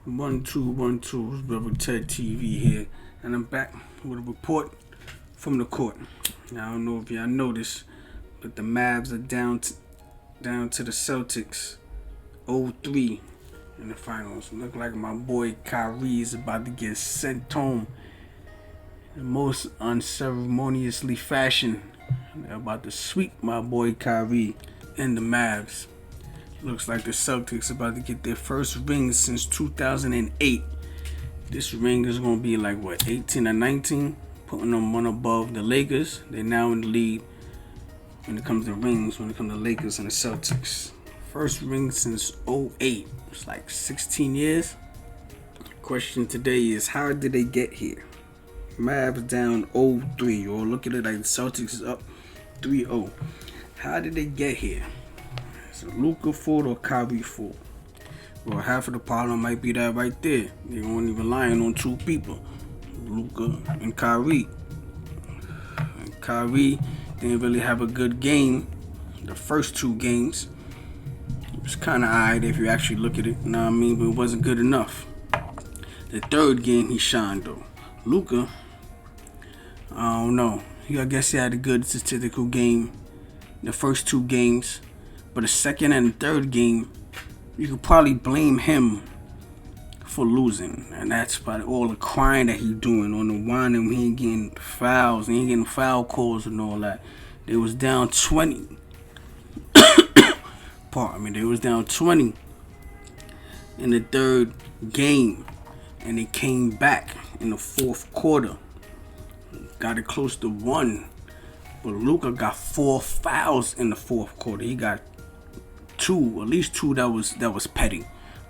1 2 1 2. It's Brother Ted TV here, and I'm back with a report from the court. Now, I don't know if y'all noticed, but the Mavs are down to the Celtics 0-3 in the finals. Look like my boy Kyrie is about to get sent home in the most unceremoniously fashion. They're about to sweep my boy Kyrie and the Mavs. Looks like the Celtics about to get their first ring since 2008. This ring is going to be like, 18 or 19? Putting them one above the Lakers. They're now in the lead when it comes to rings, when it comes to Lakers and the Celtics. First ring since 08. It's like 16 years. The question today is, how did they get here? Mavs down 0-3. Or look at it like the Celtics is up 3-0. How did they get here? Is it Luka fault or Kyrie fault? Well, half of the problem might be that right there. They're only relying on two people, Luka and Kyrie. And Kyrie didn't really have a good game the first two games. It was kind of alright if you actually look at it, you know what I mean? But it wasn't good enough. The third game he shined though. Luka, I don't know. I guess he had a good statistical game the first two games. But the second and the third game, you could probably blame him for losing. And that's probably all the crying that he's doing on the whining when he ain't getting fouls, he ain't getting foul calls and all that. They was down 20. They was down 20 in the third game. And they came back in the fourth quarter. Got it close to 1. But Luka got 4 fouls in the fourth quarter. He got at least two that was petty.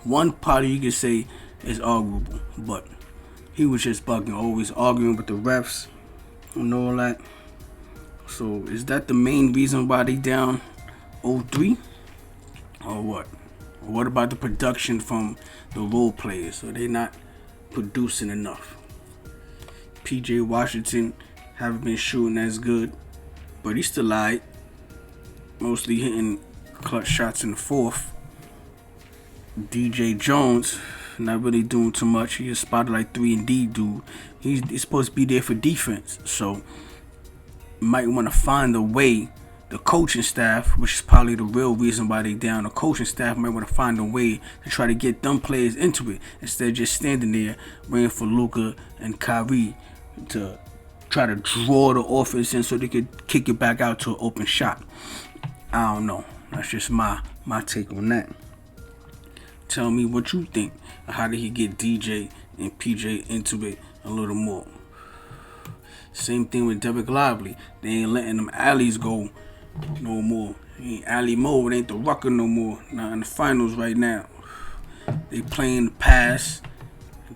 One part you could say is arguable, but he was just bugging, always arguing with the refs and all that. So is that the main reason why they down 0-3? Or what? Or what about the production from the role players? Are they not producing enough? PJ Washington haven't been shooting as good, but he's still alright. Mostly hitting clutch shots in the fourth. DJ Jones, not really doing too much. He just spotted like 3-and-D dude. He's supposed to be there for defense. So, you might want to find a way. The coaching staff, which is probably the real reason why they down, the coaching staff might want to find a way to try to get them players into it instead of just standing there waiting for Luka and Kyrie to try to draw the offense in so they could kick it back out to an open shot. I don't know. That's just my take on that. Tell me what you think. How did he get DJ and PJ into it a little more? Same thing with Derek Lively. They ain't letting them alleys go no more. He ain't alley mode. It ain't the rucker no more. Not in the finals right now. They playing the pass.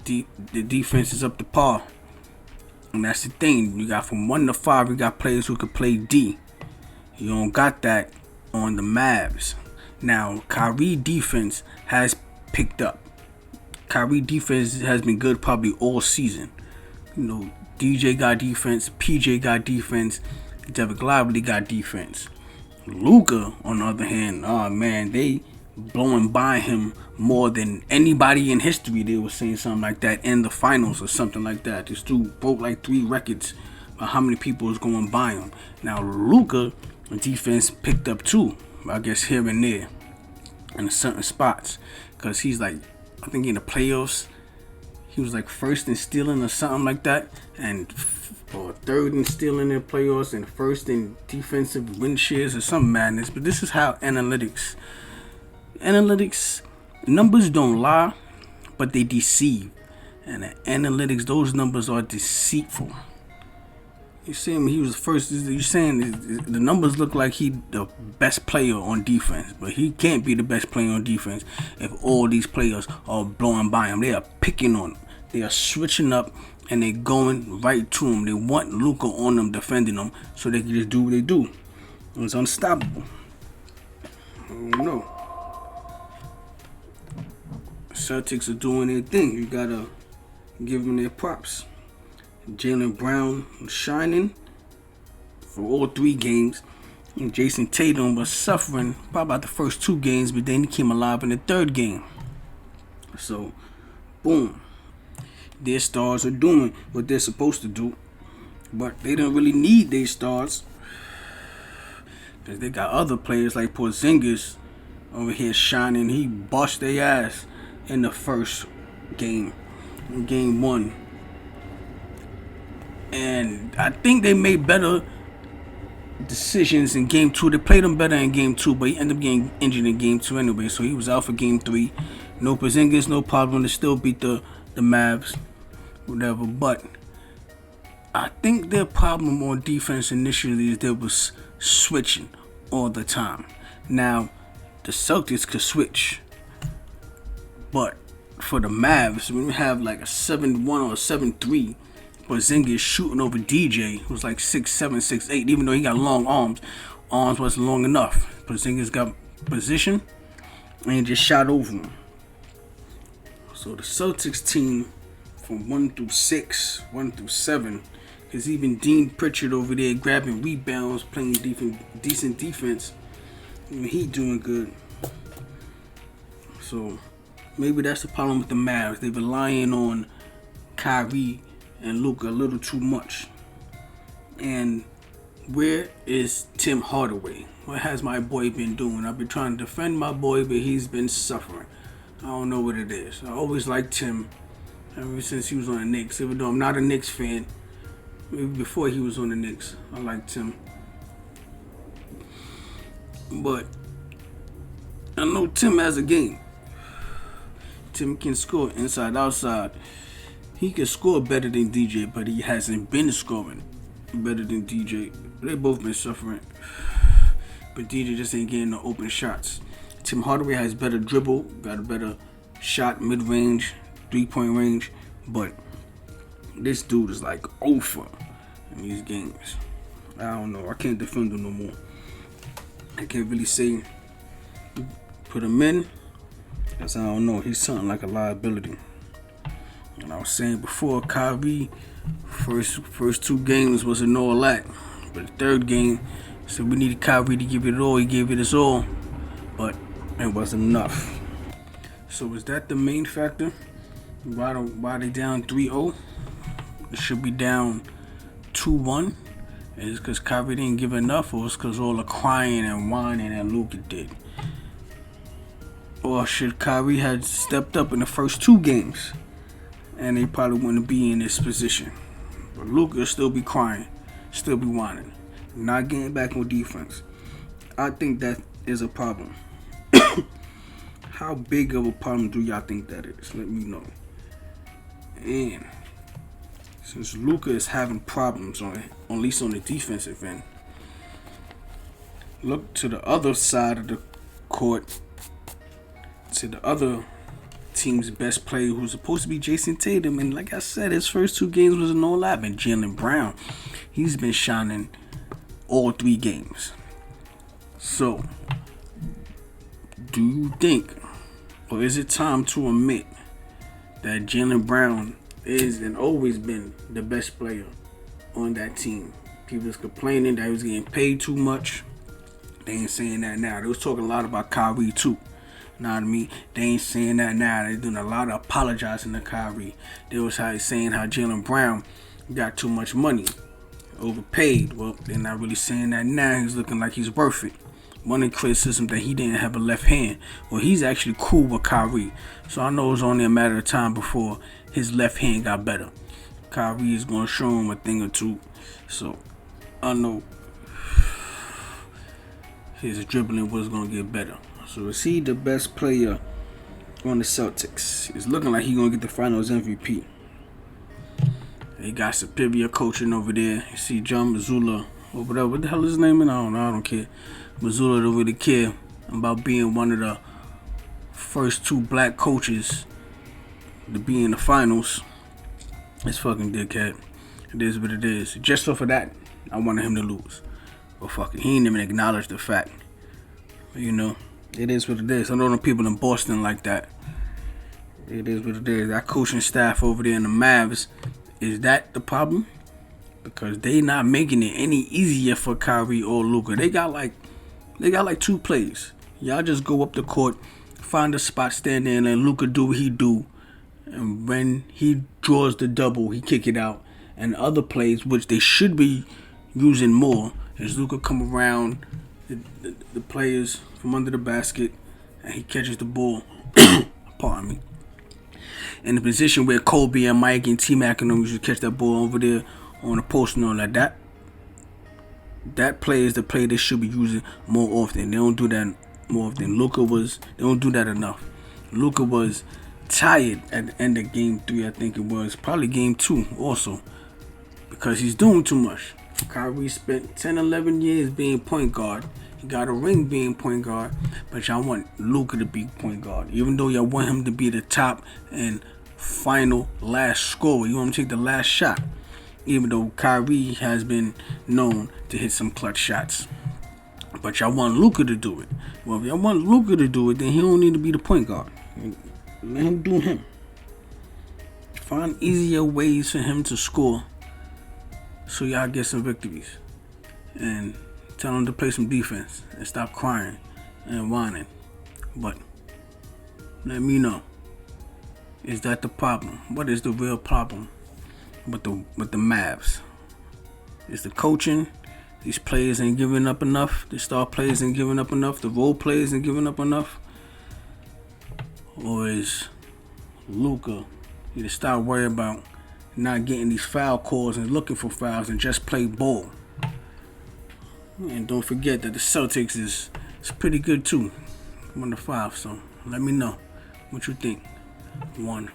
The defense is up to par. And that's the thing. You got from 1 to 5, you got players who could play D. You don't got that on the Mavs. Now, Kyrie defense has picked up. Kyrie defense has been good probably all season. You know, DJ got defense, PJ got defense, Derek Lively got defense. Luka, on the other hand, they blowing by him more than anybody in history. They were saying something like that in the finals or something like that. This dude broke like 3 records about how many people is going by him. Now, Luka defense picked up too, I guess here and there in certain spots, because he's like, I think in the playoffs he was like first in stealing or something like that, or third in stealing in the playoffs, and first in defensive win shares or some madness. But this is how analytics numbers don't lie, but they deceive. And the analytics, those numbers are deceitful. You saying he was first? You saying the numbers look like he the best player on defense, but he can't be the best player on defense if all these players are blowing by him. They are picking on him. They are switching up and they're going right to him. They want Luka on them, defending them, so they can just do what they do. It's unstoppable. I don't know. Celtics are doing their thing. You gotta give them their props. Jaylen Brown was shining for all 3 games. And Jason Tatum was suffering probably about the first 2 games, but then he came alive in the third game. So boom. Their stars are doing what they're supposed to do. But they don't really need their stars. Because they got other players like Porzingis over here shining. He bust their ass in the first game. In game 1. And I think they made better decisions in game 2. They played him better in game 2, but he ended up getting injured in game 2 anyway, so he was out for game 3. No Porzingis, no problem. They still beat the Mavs, whatever. But I think their problem on defense initially is they was switching all the time. Now, the Celtics could switch, but for the Mavs, when we have like a 7-1 or a 7-3, Porzingis shooting over DJ, who's like 6'7", 6'8", even though he got long arms. Arms wasn't long enough. Porzingis got position and just shot over him. So the Celtics team from 1 through 6, 1 through 7, is even Dean Pritchard over there grabbing rebounds, playing decent defense. I mean, he doing good. So maybe that's the problem with the Mavs. They're relying on Kyrie and Luka a little too much. And where is Tim Hardaway? What has my boy been doing? I've been trying to defend my boy, but he's been suffering. I don't know what it is. I always liked Tim ever since he was on the Knicks. Even though I'm not a Knicks fan, maybe before he was on the Knicks, I liked him. But I know Tim has a game. Tim can score inside, outside. He can score better than DJ, but he hasn't been scoring better than DJ. They both been suffering, but DJ just ain't getting the open shots. Tim Hardaway has better dribble, got a better shot, mid-range, 3-point range, but this dude is like over in these games. I don't know. I can't defend him no more. I can't really say put him in, because I don't know. He's something like a liability. And I was saying before, Kyrie, first 2 games wasn't all that. But the third game, so we needed Kyrie to give it all. He gave it his all, but it wasn't enough. So is that the main factor? Why they down 3-0? It should be down 2-1. Is it because Kyrie didn't give enough, or is it because all the crying and whining that Luka did? Or should Kyrie have stepped up in the first 2 games? And they probably wouldn't be in this position. But Luka will still be crying, still be whining, not getting back on defense. I think that is a problem. How big of a problem do y'all think that is? Let me know. And since Luka is having problems at least on the defensive end, look to the other side of the court, to the other team's best player, who's supposed to be Jason Tatum, and like I said, his first 2 games was no lap. And Jaylen Brown, he's been shining all 3 games. So, do you think, or is it time to admit that Jaylen Brown is and always been the best player on that team? People was complaining that he was getting paid too much. They ain't saying that now. They was talking a lot about Kyrie too. Know what I mean? They ain't saying that now. They doing a lot of apologizing to Kyrie. They was saying how Jaylen Brown got too much money, overpaid. Well, they're not really saying that now. He's looking like he's worth it. One criticism that he didn't have a left hand. Well, he's actually cool with Kyrie, so I know it's only a matter of time before his left hand got better. Kyrie is gonna show him a thing or two, so I know his dribbling was gonna get better. So is he the best player on the Celtics? It's looking like he's going to get the Finals MVP. They got superior coaching over there. You see John Mazzulla over there. What the hell is his name? I don't know. I don't care. Mazzulla don't really care about being one of the first 2 black coaches to be in the Finals. It's fucking dickhead. It is what it is. Just for that, I wanted him to lose. But fuck it. He ain't even acknowledged the fact. You know. It is what it is. I know the people in Boston like that. It is what it is. That coaching staff over there in the Mavs, is that the problem? Because they not making it any easier for Kyrie or Luka. They got like 2 plays. Y'all just go up the court, find a spot, stand there, and let Luka do what he do, and when he draws the double, he kick it out. And other plays, which they should be using more, is Luka come around the players from under the basket, and he catches the ball. Pardon me. In the position where Kobe and Mike and T-Mac and them used to catch that ball over there on the post and all like that. That play is the play they should be using more often. They don't do that more often. They don't do that enough. Luka was tired at the end of game 3, I think it was. Probably game 2 also. Because he's doing too much. Kyrie spent 10, 11 years being point guard. He got a ring being point guard. But y'all want Luka to be point guard. Even though y'all want him to be the top and final last scorer. You want him to take the last shot. Even though Kyrie has been known to hit some clutch shots. But y'all want Luka to do it. Well, if y'all want Luka to do it, then he don't need to be the point guard. Let him do him. Find easier ways for him to score so y'all get some victories. And tell him to play some defense and stop crying and whining. But let me know. Is that the problem? What is the real problem with the Mavs? Is the coaching? These players ain't giving up enough. The star players ain't giving up enough. The role players ain't giving up enough. Or is Luka need to stop worrying about not getting these foul calls and looking for fouls and just play ball? And don't forget that the Celtics is pretty good too. 1-5. So let me know what you think. 1.